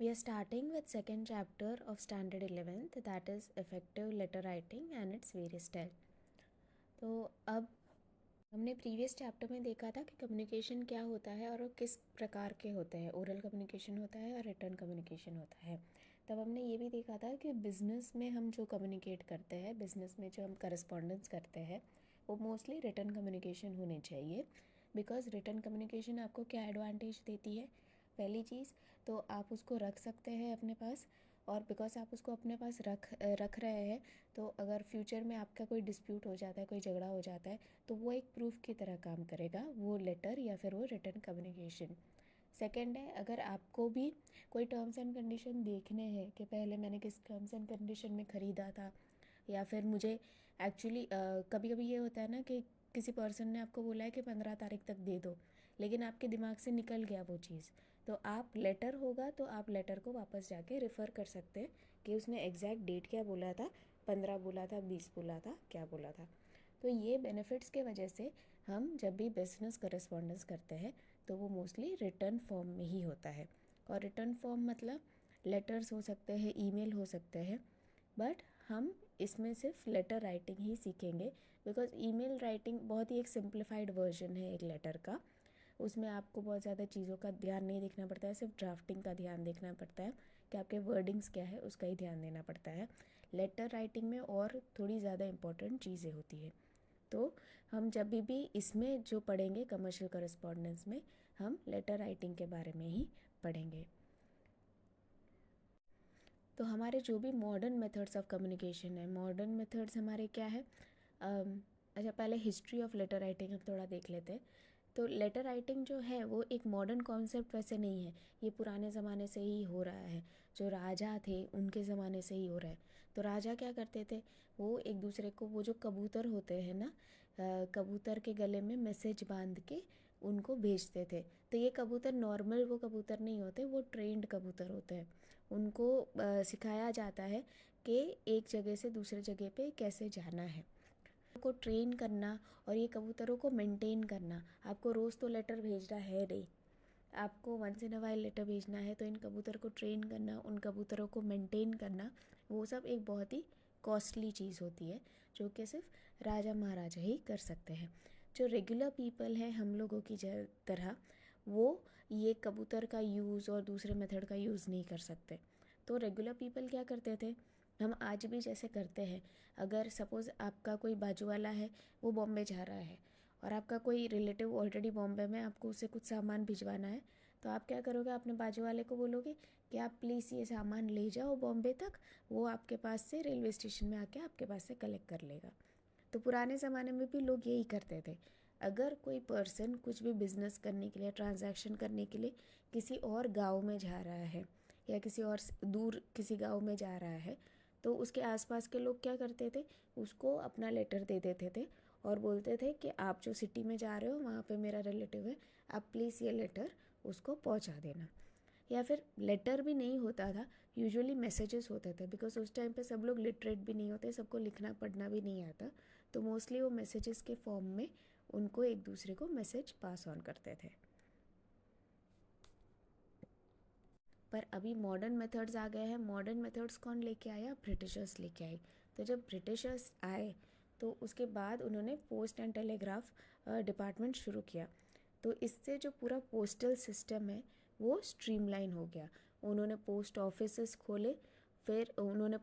We are starting with second chapter of standard 11th, that is effective letter writing and its various style. तो अब हमने previous chapter में देखा था कि कम्युनिकेशन क्या होता है और वो किस प्रकार के होते हैं। ओरल कम्युनिकेशन होता है और रिटर्न कम्युनिकेशन होता है। तब हमने ये भी देखा था कि बिज़नेस में हम जो कम्युनिकेट करते हैं, बिज़नेस में जो हम करस्पॉन्डेंस करते हैं, वो मोस्टली रिटर्न कम्युनिकेशन होनी चाहिए। बिकॉज रिटर्न कम्युनिकेशन आपको क्या एडवांटेज देती है? पहली चीज़ तो आप उसको रख सकते हैं अपने पास, और बिकॉज आप उसको अपने पास रख रहे हैं तो अगर फ्यूचर में आपका कोई डिस्प्यूट हो जाता है, कोई झगड़ा हो जाता है, तो वो एक प्रूफ की तरह काम करेगा, वो लेटर या फिर वो रिटर्न कम्युनिकेशन। सेकंड है, अगर आपको भी कोई टर्म्स एंड कंडीशन देखने हैं कि पहले मैंने किस टर्म्स एंड कंडीशन में ख़रीदा था, या फिर मुझे एक्चुअली कभी कभी ये होता है ना कि किसी पर्सन ने आपको बोला है कि 15 तारीख तक दे दो, लेकिन आपके दिमाग से निकल गया वो चीज़, तो आप लेटर होगा तो आप लेटर को वापस जाके रेफ़र कर सकते हैं कि उसने एग्जैक्ट डेट क्या बोला था, 15 बोला था, 20 बोला था, क्या बोला था। तो ये बेनिफिट्स के वजह से हम जब भी बिजनेस करस्पॉन्डेंस करते हैं तो वो मोस्टली रिटर्न फॉर्म में ही होता है। और रिटर्न फॉर्म मतलब लेटर्स हो सकते हैं, ईमेल हो सकते हैं, बट हम इसमें सिर्फ लेटर राइटिंग ही सीखेंगे। बिकॉज ईमेल राइटिंग बहुत ही एक सिंप्लीफाइड वर्जन है एक लेटर का। उसमें आपको बहुत ज़्यादा चीज़ों का ध्यान नहीं देखना पड़ता है, सिर्फ ड्राफ्टिंग का ध्यान देखना पड़ता है कि आपके वर्डिंग्स क्या है, उसका ही ध्यान देना पड़ता है। लेटर राइटिंग में और थोड़ी ज़्यादा इंपॉर्टेंट चीज़ें होती है। तो हम जब भी इसमें जो पढ़ेंगे कमर्शियल करस्पॉन्डेंस में, हम लेटर राइटिंग के बारे में ही पढ़ेंगे। तो हमारे जो भी मॉडर्न मेथड्स ऑफ कम्युनिकेशन है, मॉडर्न मेथड्स हमारे क्या है? अच्छा, पहले हिस्ट्री ऑफ लेटर राइटिंग हम थोड़ा देख लेते हैं। तो लेटर राइटिंग जो है वो एक मॉडर्न कॉन्सेप्ट वैसे नहीं है, ये पुराने ज़माने से ही हो रहा है। जो राजा थे उनके ज़माने से ही हो रहा है। तो राजा क्या करते थे, वो एक दूसरे को, वो जो कबूतर होते हैं ना, कबूतर के गले में मैसेज बांध के उनको भेजते थे। तो ये कबूतर नॉर्मल वो कबूतर नहीं होते, वो ट्रेंड कबूतर होते हैं। उनको सिखाया जाता है कि एक जगह से दूसरे जगह पे कैसे जाना है, को ट्रेन करना और ये कबूतरों को मेंटेन करना। आपको रोज़ तो लेटर भेजना है नहीं, आपको once in a while letter भेजना है, तो इन कबूतर को ट्रेन करना, उन कबूतरों को मेंटेन करना, वो सब एक बहुत ही कॉस्टली चीज़ होती है जो कि सिर्फ राजा महाराजा ही कर सकते हैं। जो रेगुलर पीपल हैं हम लोगों की तरह, वो ये कबूतर का यूज़ और दूसरे मेथड का यूज़ नहीं कर सकते। तो रेगुलर पीपल क्या करते थे, हम आज भी जैसे करते हैं। अगर सपोज़ आपका कोई बाजू वाला है, वो बॉम्बे जा रहा है, और आपका कोई रिलेटिव ऑलरेडी बॉम्बे में, आपको उससे कुछ सामान भिजवाना है, तो आप क्या करोगे, अपने बाजू वाले को बोलोगे कि आप प्लीज़ ये सामान ले जाओ बॉम्बे तक, वो आपके पास से रेलवे स्टेशन में आके आपके पास से कलेक्ट कर लेगा। तो पुराने ज़माने में भी लोग यही करते थे। अगर कोई पर्सन कुछ भी बिज़नेस करने के लिए, ट्रांजैक्शन करने के लिए किसी और गांव में जा रहा है, या किसी और दूर किसी गांव में जा रहा है, तो उसके आसपास के लोग क्या करते थे, उसको अपना लेटर दे देते थे और बोलते थे कि आप जो सिटी में जा रहे हो वहाँ पे मेरा रिलेटिव है, आप प्लीज़ ये लेटर उसको पहुँचा देना। या फिर लेटर भी नहीं होता था, यूजुअली मैसेजेस होते थे, बिकॉज उस टाइम पे सब लोग लिटरेट भी नहीं होते, सबको लिखना पढ़ना भी नहीं आता, तो मोस्टली वो मैसेजेस के फॉर्म में उनको एक दूसरे को मैसेज पास ऑन करते थे। पर अभी मॉडर्न मेथड्स आ गए हैं। मॉडर्न मेथड्स कौन लेके आया? ब्रिटिशर्स लेके आए। तो जब ब्रिटिशर्स आए तो उसके बाद उन्होंने पोस्ट एंड टेलीग्राफ डिपार्टमेंट शुरू किया। तो इससे जो पूरा पोस्टल सिस्टम है वो स्ट्रीमलाइन हो गया। उन्होंने पोस्ट ऑफिसेस खोले, फिर उन्होंने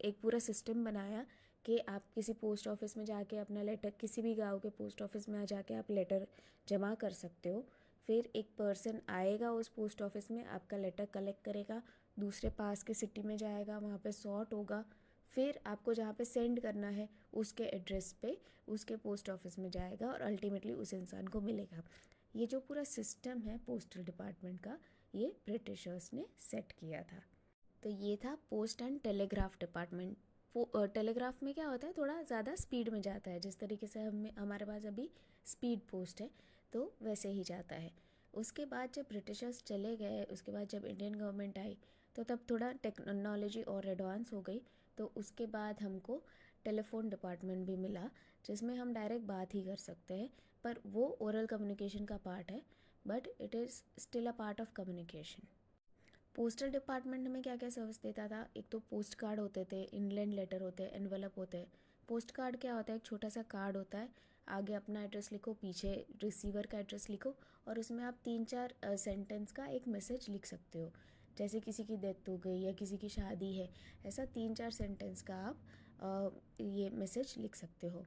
एक पूरा सिस्टम बनाया कि आप किसी पोस्ट ऑफिस में जाके अपना लेटर, किसी भी गांव के पोस्ट ऑफिस में जाके आप लेटर जमा कर सकते हो। फिर एक पर्सन आएगा उस पोस्ट ऑफिस में, आपका लेटर कलेक्ट करेगा, दूसरे पास के सिटी में जाएगा, वहाँ पे सॉर्ट होगा, फिर आपको जहाँ पे सेंड करना है उसके एड्रेस पे उसके पोस्ट ऑफिस में जाएगा और अल्टीमेटली उस इंसान को मिलेगा। ये जो पूरा सिस्टम है पोस्टल डिपार्टमेंट का, ये ब्रिटिशर्स ने सेट किया था। तो ये था post and telegraph department. Telegraph में क्या होता है, थोड़ा ज़्यादा स्पीड में जाता है, जिस तरीके से हमारे पास अभी स्पीड पोस्ट है, तो वैसे ही जाता है। उसके बाद जब ब्रिटिशर्स चले गए, उसके बाद जब इंडियन गवर्नमेंट आई, तो तब थोड़ा टेक्नोलॉजी और एडवांस हो गई। तो उसके बाद हमको टेलीफोन डिपार्टमेंट भी मिला, जिसमें हम डायरेक्ट बात ही कर सकते हैं, पर वो ओरल कम्युनिकेशन का पार्ट है, but it is still a part of communication. Postal department में क्या क्या सर्विस देता था, एक तो पोस्ट कार्ड होते थे, इनलैंड लेटर होते हैं, एनवेलप होते हैं। पोस्ट कार्ड क्या होता है, एक छोटा सा कार्ड होता है, आगे अपना एड्रेस लिखो, पीछे रिसीवर का एड्रेस लिखो, और उसमें आप 3-4 सेंटेंस का एक मैसेज लिख सकते हो। जैसे किसी की डेथ हो गई या किसी की शादी है, ऐसा 3-4 सेंटेंस का आप ये मैसेज लिख सकते हो।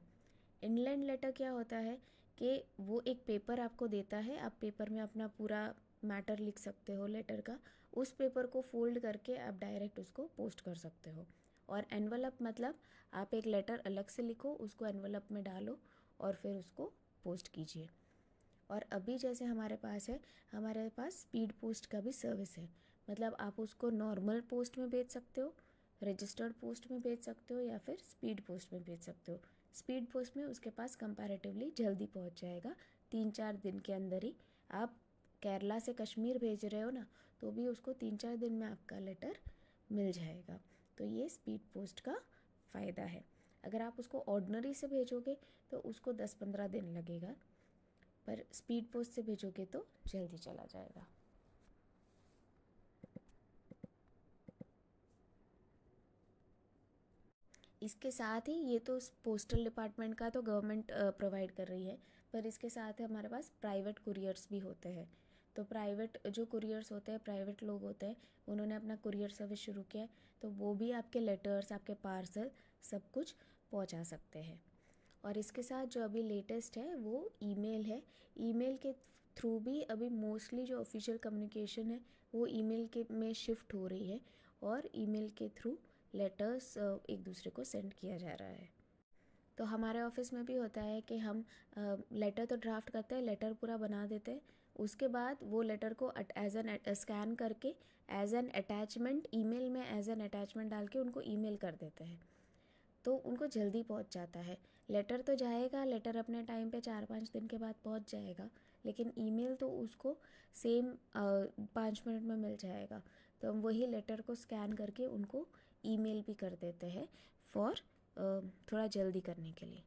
इनलैंड लेटर क्या होता है कि वो एक पेपर आपको देता है, आप पेपर में अपना पूरा मैटर लिख सकते हो लेटर का, उस पेपर को फोल्ड करके आप डायरेक्ट उसको पोस्ट कर सकते हो। और एनवलप मतलब आप एक लेटर अलग से लिखो, उसको एनवलप में डालो और फिर उसको पोस्ट कीजिए। और अभी जैसे हमारे पास है, हमारे पास स्पीड पोस्ट का भी सर्विस है, मतलब आप उसको नॉर्मल पोस्ट में भेज सकते हो, रजिस्टर्ड पोस्ट में भेज सकते हो, या फिर स्पीड पोस्ट में भेज सकते हो। स्पीड पोस्ट में उसके पास कंपैरेटिवली जल्दी पहुंच जाएगा, 3-4 दिन के अंदर ही। आप केरला से कश्मीर भेज रहे हो ना, तो भी उसको 3-4 दिन में आपका लेटर मिल जाएगा। तो ये स्पीड पोस्ट का फ़ायदा है। अगर आप उसको ऑर्डनरी से भेजोगे तो उसको 10-15 दिन लगेगा, पर स्पीड पोस्ट से भेजोगे तो जल्दी चला जाएगा। इसके साथ ही ये तो पोस्टल डिपार्टमेंट का तो गवर्नमेंट प्रोवाइड कर रही है, पर इसके साथ हमारे पास प्राइवेट कुरियर्स भी होते हैं। तो प्राइवेट जो कुरियर्स होते हैं, प्राइवेट लोग होते हैं, उन्होंने अपना कुरियर सर्विस शुरू किया है, तो वो भी आपके लेटर्स, आपके पार्सल सब कुछ पहुंचा सकते हैं। और इसके साथ जो अभी लेटेस्ट है वो ईमेल है। ईमेल के थ्रू भी अभी मोस्टली जो ऑफिशियल कम्युनिकेशन है वो ईमेल के में शिफ्ट हो रही है, और ईमेल के थ्रू लेटर्स एक दूसरे को सेंड किया जा रहा है। तो हमारे ऑफिस में भी होता है कि हम लेटर तो ड्राफ्ट करते हैं, लेटर पूरा बना देते हैं, उसके बाद वो लेटर को एज एन स्कैन करके एज एन अटैचमेंट ईमेल में एज एन अटैचमेंट डाल के उनको ईमेल कर देते हैं, तो उनको जल्दी पहुंच जाता है। लेटर तो जाएगा, लेटर अपने टाइम पे 4-5 दिन के बाद पहुंच जाएगा, लेकिन ईमेल तो उसको सेम 5 मिनट में मिल जाएगा। तो हम वही लेटर को स्कैन करके उनको ईमेल भी कर देते हैं फॉर थोड़ा जल्दी करने के लिए।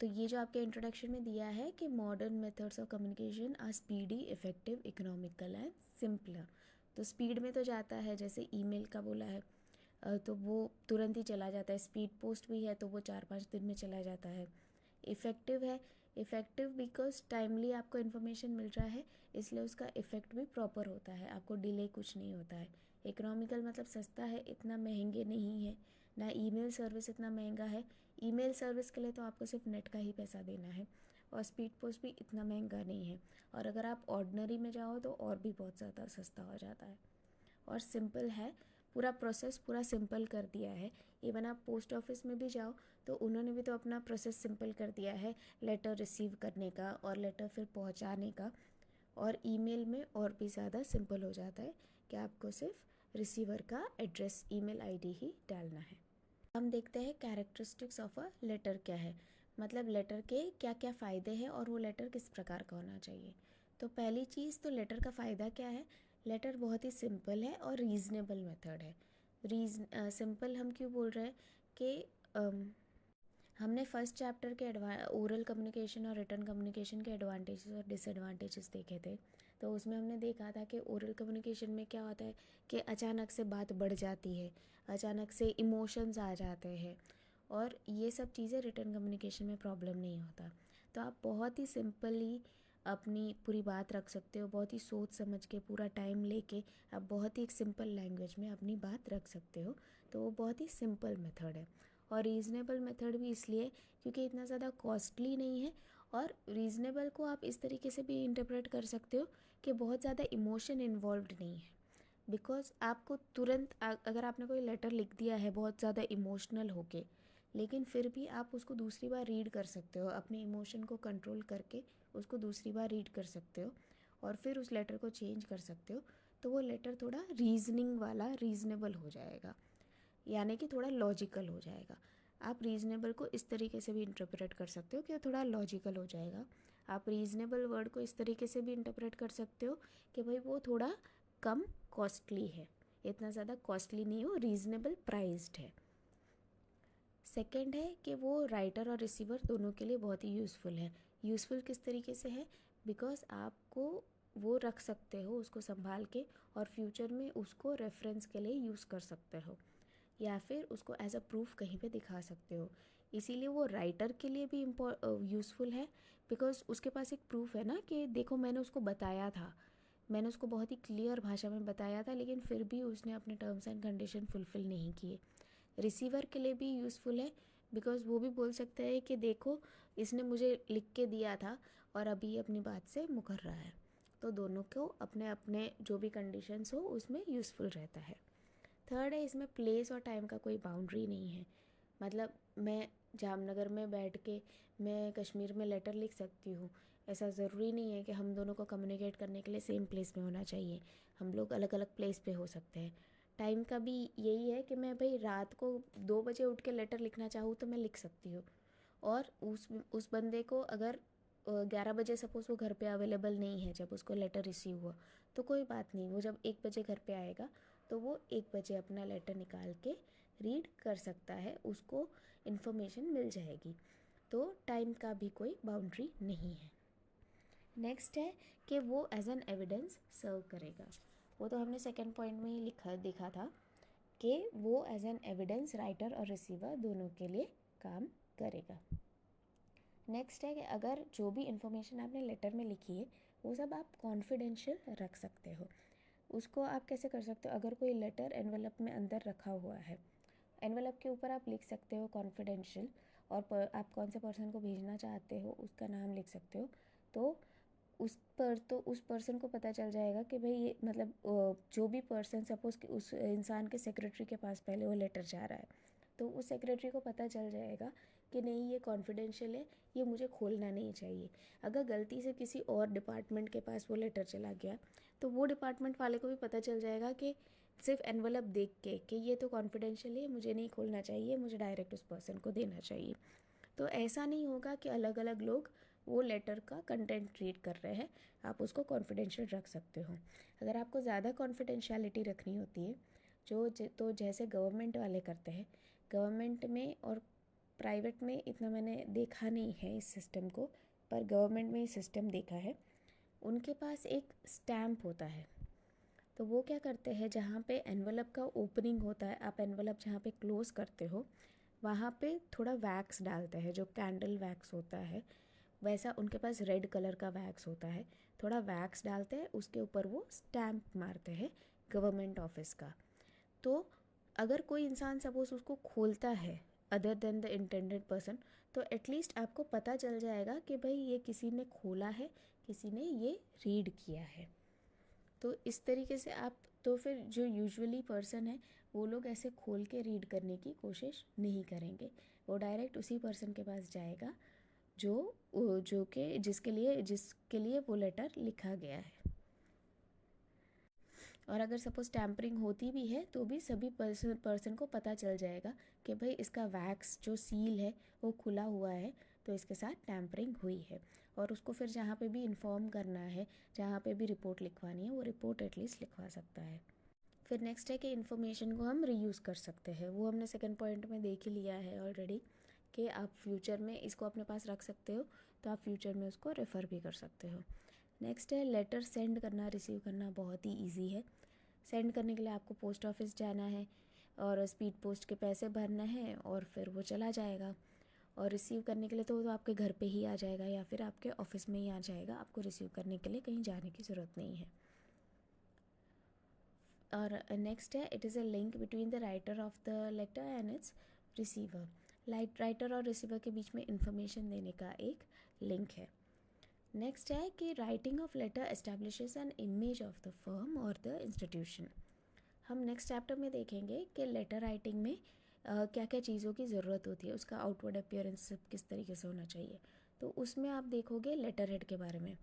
तो ये जो आपके इंट्रोडक्शन में दिया है कि modern methods of communication are speedy, effective, economical and simpler. तो स्पीड में तो जाता है, जैसे ईमेल का बोला है, तो वो तुरंत ही चला जाता है। स्पीड पोस्ट भी है तो वो 4-5 दिन में चला जाता है। इफ़ेक्टिव है, इफ़ेक्टिव बिकॉज टाइमली आपको इन्फॉर्मेशन मिल रहा है, इसलिए उसका इफ़ेक्ट भी प्रॉपर होता है, आपको डिले कुछ नहीं होता है। इकोनॉमिकल मतलब सस्ता है, इतना महंगे नहीं है, ना ईमेल सर्विस इतना महंगा है। ईमेल सर्विस के लिए तो आपको सिर्फ नेट का ही पैसा देना है, और स्पीड पोस्ट भी इतना महंगा नहीं है। और अगर आप ऑर्डिनरी में जाओ तो और भी बहुत ज़्यादा सस्ता हो जाता है। और सिंपल है, पूरा प्रोसेस पूरा सिंपल कर दिया है। इवन आप पोस्ट ऑफिस में भी जाओ तो उन्होंने भी तो अपना प्रोसेस सिंपल कर दिया है, लेटर रिसीव करने का और लेटर फिर पहुंचाने का। और ईमेल में और भी ज़्यादा सिंपल हो जाता है कि आपको सिर्फ रिसीवर का एड्रेस, ईमेल आईडी ही डालना है। हम देखते हैं कैरेक्टरिस्टिक्स ऑफ अ लेटर क्या है, मतलब लेटर के क्या क्या फ़ायदे हैं और वो लेटर किस प्रकार का होना चाहिए। तो पहली चीज़ तो लेटर का फ़ायदा क्या है, लेटर बहुत ही सिंपल है और रीज़नेबल मेथड है। सिंपल हम क्यों बोल रहे हैं कि हमने फर्स्ट चैप्टर के ओरल कम्युनिकेशन और रिटर्न कम्युनिकेशन के एडवांटेजेस और डिसएडवांटेजेस देखे थे। तो उसमें हमने देखा था कि ओरल कम्युनिकेशन में क्या होता है कि अचानक से बात बढ़ जाती है, अचानक से इमोशंस आ जाते हैं, और ये सब चीज़ें रिटर्न कम्युनिकेशन में प्रॉब्लम नहीं होता। तो आप बहुत ही सिंपली अपनी पूरी बात रख सकते हो, बहुत ही सोच समझ के पूरा टाइम लेके आप बहुत ही एक सिंपल लैंग्वेज में अपनी बात रख सकते हो। तो वो बहुत ही सिंपल मेथड है। और रीज़नेबल मेथड भी इसलिए क्योंकि इतना ज़्यादा कॉस्टली नहीं है, और रीज़नेबल को आप इस तरीके से भी इंटरप्रेट कर सकते हो कि बहुत ज़्यादा इमोशन इन्वॉल्व नहीं है। बिकॉज आपको तुरंत अगर आपने कोई लेटर लिख दिया है बहुत ज़्यादा इमोशनल होके, लेकिन फिर भी आप उसको दूसरी बार रीड कर सकते हो, अपने इमोशन को कंट्रोल करके उसको दूसरी बार रीड कर सकते हो और फिर उस लेटर को चेंज कर सकते हो, तो वो लेटर थोड़ा रीजनिंग वाला रीज़नेबल हो जाएगा, यानी कि थोड़ा लॉजिकल हो जाएगा। आप रीज़नेबल को इस तरीके से भी इंटरप्रेट कर सकते हो कि थोड़ा लॉजिकल हो जाएगा। आप रीज़नेबल वर्ड को इस तरीके से भी इंटरप्रेट कर सकते हो कि भाई वो थोड़ा कम कॉस्टली है, इतना ज़्यादा कॉस्टली नहीं हो, रीज़नेबल प्राइस्ड है। सेकंड है कि वो राइटर और रिसीवर दोनों के लिए बहुत ही यूज़फुल है। यूज़फुल किस तरीके से है, बिकॉज आपको वो रख सकते हो उसको संभाल के, और फ्यूचर में उसको रेफरेंस के लिए यूज़ कर सकते हो, या फिर उसको एज अ प्रूफ कहीं पे दिखा सकते हो। इसीलिए वो राइटर के लिए भी यूज़फुल है, बिकॉज उसके पास एक प्रूफ है ना कि देखो मैंने उसको बताया था, मैंने उसको बहुत ही क्लियर भाषा में बताया था, लेकिन फिर भी उसने अपने टर्म्स एंड कंडीशन फुलफ़िल नहीं किए। रिसीवर के लिए भी यूज़फुल है, बिकॉज वो भी बोल सकता है कि देखो इसने मुझे लिख के दिया था और अभी अपनी बात से मुकर रहा है। तो दोनों को अपने अपने जो भी कंडीशंस हो उसमें यूज़फुल रहता है। थर्ड है, इसमें प्लेस और टाइम का कोई बाउंड्री नहीं है। मतलब मैं जामनगर में बैठ के मैं कश्मीर में लेटर लिख सकती हूँ, ऐसा ज़रूरी नहीं है कि हम दोनों को कम्युनिकेट करने के लिए सेम प्लेस में होना चाहिए, हम लोग अलग अलग प्लेस पे हो सकते हैं। टाइम का भी यही है कि मैं भाई रात को 2 बजे उठ के लेटर लिखना चाहूँ तो मैं लिख सकती हूँ, और उस बंदे को अगर 11 बजे सपोज़ वो घर पे अवेलेबल नहीं है जब उसको लेटर रिसीव हुआ, तो कोई बात नहीं, वो जब 1 बजे घर पे आएगा तो वो 1 बजे अपना लेटर निकाल के रीड कर सकता है, उसको इन्फॉर्मेशन मिल जाएगी। तो टाइम का भी कोई बाउंड्री नहीं है। नेक्स्ट है कि वो एज एन एविडेंस सर्व करेगा। वो तो हमने सेकेंड पॉइंट में ही देखा था कि वो एज एन एविडेंस राइटर और रिसीवर दोनों के लिए काम करेगा। नेक्स्ट है कि अगर जो भी इन्फॉर्मेशन आपने लेटर में लिखी है वो सब आप कॉन्फिडेंशियल रख सकते हो। उसको आप कैसे कर सकते हो, अगर कोई लेटर एनवेलप में अंदर रखा हुआ है, एनवेलप के ऊपर आप लिख सकते हो कॉन्फिडेंशियल, और आप कौन से पर्सन को भेजना चाहते हो उसका नाम लिख सकते हो। तो उस पर्सन को पता चल जाएगा कि भाई ये मतलब जो भी पर्सन, सपोज़ कि उस इंसान के सेक्रेटरी के पास पहले वो लेटर जा रहा है, तो उस सेक्रेटरी को पता चल जाएगा कि नहीं ये कॉन्फिडेंशियल है, ये मुझे खोलना नहीं चाहिए। अगर गलती से किसी और डिपार्टमेंट के पास वो लेटर चला गया तो वो डिपार्टमेंट वाले को भी पता चल जाएगा कि सिर्फ एनवलप देख के कि ये तो कॉन्फिडेंशियल है, मुझे नहीं खोलना चाहिए, मुझे डायरेक्ट उस पर्सन को देना चाहिए। तो ऐसा नहीं होगा कि अलग अलग लोग वो लेटर का कंटेंट रीड कर रहे हैं, आप उसको कॉन्फिडेंशियल रख सकते हो। अगर आपको ज़्यादा कॉन्फिडेंशियलिटी रखनी होती है तो जैसे गवर्नमेंट वाले करते हैं, गवर्नमेंट में और प्राइवेट में इतना मैंने देखा नहीं है इस सिस्टम को, पर गवर्नमेंट में ये सिस्टम देखा है। उनके पास एक स्टैम्प होता है, तो वो क्या करते हैं, जहाँ पे एनवलप का ओपनिंग होता है, आप एनवलप जहाँ पे क्लोज़ करते हो वहाँ पे थोड़ा वैक्स डालते हैं, जो कैंडल वैक्स होता है वैसा उनके पास रेड कलर का वैक्स होता है, थोड़ा वैक्स डालते हैं, उसके ऊपर वो स्टैम्प मारते हैं गवर्नमेंट ऑफिस का। तो अगर कोई इंसान सपोज उसको खोलता है other than the intended person, तो एटलीस्ट आपको पता चल जाएगा कि भाई ये किसी ने खोला है, किसी ने ये रीड किया है। तो इस तरीके से आप, तो फिर जो यूजुअली पर्सन है वो लोग ऐसे खोल के रीड करने की कोशिश नहीं करेंगे, वो डायरेक्ट उसी पर्सन के पास जाएगा जो कि जिसके लिए वो लेटर लिखा गया है। और अगर सपोज टैम्परिंग होती भी है तो भी सभी पर्सन को पता चल जाएगा कि भाई इसका वैक्स जो सील है वो खुला हुआ है, तो इसके साथ टैम्परिंग हुई है। और उसको फिर जहाँ पे भी इन्फॉर्म करना है, जहाँ पे भी रिपोर्ट लिखवानी है, वो रिपोर्ट एटलीस्ट लिखवा सकता है। फिर नेक्स्ट है कि इन्फॉर्मेशन को हम रीयूज़ कर सकते हैं, वो हमने सेकंड पॉइंट में देख ही लिया है ऑलरेडी कि आप फ्यूचर में इसको अपने पास रख सकते हो, तो आप फ्यूचर में उसको रेफ़र भी कर सकते हो। नेक्स्ट है लेटर सेंड करना रिसीव करना बहुत ही ईजी है। सेंड करने के लिए आपको पोस्ट ऑफिस जाना है और स्पीड पोस्ट के पैसे भरना है और फिर वो चला जाएगा। और रिसीव करने के लिए तो वो आपके घर पे ही आ जाएगा या फिर आपके ऑफिस में ही आ जाएगा, आपको रिसीव करने के लिए कहीं जाने की ज़रूरत नहीं है। और नेक्स्ट है it is a link between the writer of the letter and its receiver. Writer और रिसीवर के बीच में इंफॉर्मेशन देने का एक लिंक है। नेक्स्ट है कि writing of letter establishes an image of the firm और द इंस्टीट्यूशन। हम नेक्स्ट चैप्टर में देखेंगे कि लेटर राइटिंग में क्या क्या चीज़ों की ज़रूरत होती है, उसका आउटवर्ड अपीयरेंस किस तरीके से होना चाहिए। तो उसमें आप देखोगे लेटर हेड के बारे में।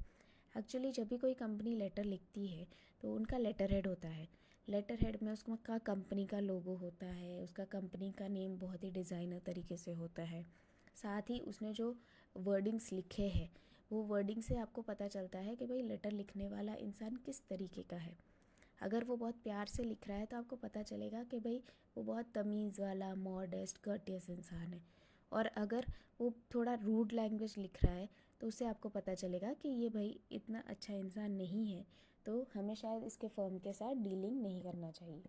एक्चुअली जब भी कोई कंपनी लेटर लिखती है तो उनका लेटर हेड होता है। लेटर हेड में उसका कंपनी का लोगो होता है, उसका कंपनी का नेम बहुत ही डिज़ाइनर तरीके से होता है, साथ ही उसने जो वर्डिंग्स लिखे हैं वो वर्डिंग से आपको पता चलता है कि भाई लेटर लिखने वाला इंसान किस तरीके का है। अगर वो बहुत प्यार से लिख रहा है तो आपको पता चलेगा कि भाई वो बहुत तमीज़ वाला मॉडेस्ट कर्टियस इंसान है, और अगर वो थोड़ा रूड लैंग्वेज लिख रहा है तो उससे आपको पता चलेगा कि ये भाई इतना अच्छा इंसान नहीं है, तो हमें शायद इसके फर्म के साथ डीलिंग नहीं करना चाहिए।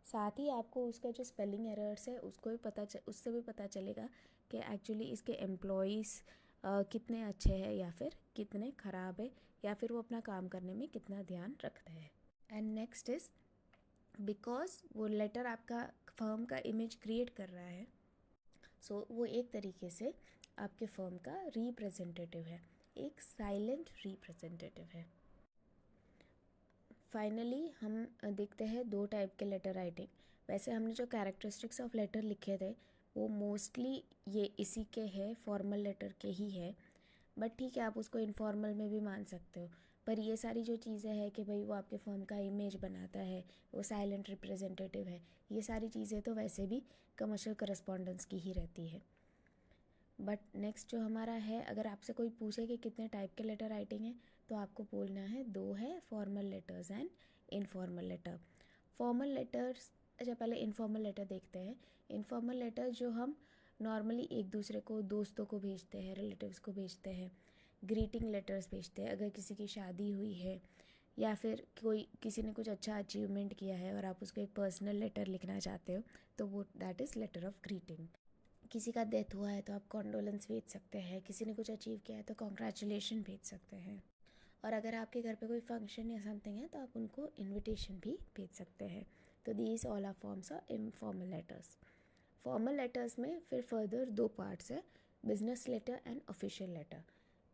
साथ ही आपको उसका जो स्पेलिंग एरर्स है उसको भी उससे भी पता चलेगा कि एक्चुअली इसके एम्प्लॉयज़ कितने अच्छे हैं या फिर कितने ख़राब है, या फिर वो अपना काम करने में कितना ध्यान रखते हैं। एंड नेक्स्ट इज़, बिकॉज वो लेटर आपका फर्म का इमेज क्रिएट कर रहा है, सो वो एक तरीके से आपके फर्म का रिप्रेजेंटेटिव है, एक साइलेंट रिप्रेजेंटेटिव है। फाइनली हम देखते हैं दो टाइप के लेटर राइटिंग। वैसे हमने जो कैरेक्टरिस्टिक्स ऑफ लेटर लिखे थे वो मोस्टली ये इसी के हैं, फॉर्मल लेटर के ही है, बट ठीक है आप उसको इनफॉर्मल में भी मान सकते हो। पर ये सारी जो चीज़ें हैं कि भाई वो आपके फर्म का इमेज बनाता है, वो साइलेंट रिप्रेजेंटेटिव है, ये सारी चीज़ें तो वैसे भी कमर्शियल करस्पॉन्डेंस की ही रहती है। बट नेक्स्ट जो हमारा है, अगर आपसे कोई पूछे कि कितने टाइप के लेटर राइटिंग है, तो आपको बोलना है दो है, formal letters and informal letter. Formal letters, अच्छा पहले इनफॉर्मल लेटर देखते हैं। इनफॉर्मल लेटर जो हम नॉर्मली एक दूसरे को, दोस्तों को भेजते हैं, रिलेटिव्स को भेजते हैं, ग्रीटिंग लेटर्स भेजते हैं अगर किसी की शादी हुई है, या फिर कोई किसी ने कुछ अच्छा अचीवमेंट किया है और आप उसको एक पर्सनल लेटर लिखना चाहते हो, तो वो that is letter of greeting. किसी का डेथ हुआ है तो आप कॉन्डोलेंस भेज सकते हैं, किसी ने कुछ अचीव किया है तो कॉन्ग्रेचुलेशन भेज सकते हैं, और अगर आपके घर पे कोई फंक्शन या समथिंग है तो आप उनको इनविटेशन भी भेज सकते हैं। तो these all are forms of informal letters. Formal letters में फिर फर्दर दो पार्ट्स है, business letter and official letter.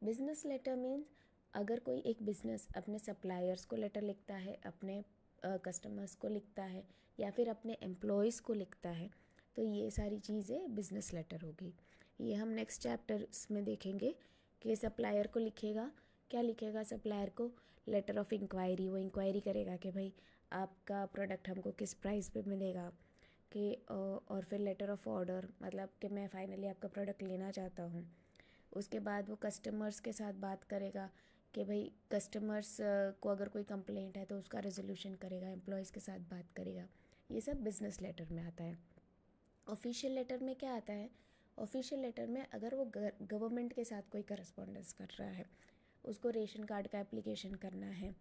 Business letter means अगर कोई एक बिजनेस अपने सप्लायर्स को लेटर लिखता है, अपने कस्टमर्स को लिखता है, या फिर अपने एम्प्लॉयज़ को लिखता है, तो ये सारी चीज़ें बिजनेस लेटर होगी। ये हम नेक्स्ट चैप्टर्स में देखेंगे कि सप्लायर को लिखेगा, क्या लिखेगा सप्लायर को, लेटर ऑफ इंक्वायरी, वो इंक्वायरी करेगा कि भाई आपका प्रोडक्ट हमको किस प्राइस पे मिलेगा, कि और फिर लेटर ऑफ ऑर्डर, मतलब कि मैं फ़ाइनली आपका प्रोडक्ट लेना चाहता हूँ। उसके बाद वो कस्टमर्स के साथ बात करेगा कि भाई कस्टमर्स को अगर कोई कंप्लेंट है तो उसका रेजोल्यूशन करेगा, एम्प्लॉयज़ के साथ बात करेगा। ये सब बिजनेस लेटर में आता है। ऑफिशियल लेटर में क्या आता है, ऑफिशियल लेटर में अगर वो गवर्नमेंट के साथ कोई करस्पॉन्डेंस कर रहा है, उसको रेशन कार्ड का एप्लीकेशन करना है,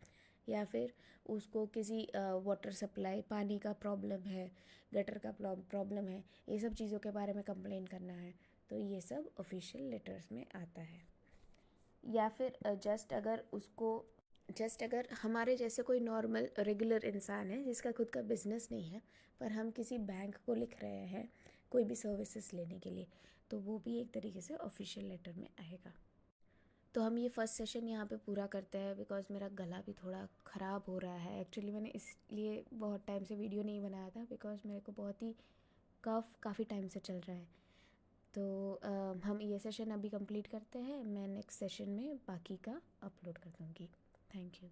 या फिर उसको किसी वाटर सप्लाई, पानी का प्रॉब्लम है, गटर का प्रॉब्लम है, ये सब चीज़ों के बारे में कंप्लेन करना है, तो ये सब ऑफिशियल लेटर्स में आता है। या फिर जस्ट अगर हमारे जैसे कोई नॉर्मल रेगुलर इंसान है जिसका खुद का बिजनेस नहीं है, पर हम किसी बैंक को लिख रहे हैं कोई भी सर्विसेज लेने के लिए, तो वो भी एक तरीके से ऑफिशियल लेटर में आएगा। तो हम ये फर्स्ट सेशन यहाँ पे पूरा करते हैं, बिकॉज मेरा गला भी थोड़ा ख़राब हो रहा है। एक्चुअली मैंने इसलिए बहुत टाइम से वीडियो नहीं बनाया था, बिकॉज मेरे को बहुत ही कफ काफ़ी टाइम से चल रहा है। तो हम ये सेशन अभी कंप्लीट करते हैं, मैं नेक्स्ट सेशन में बाकी का अपलोड कर दूँगी। Thank you.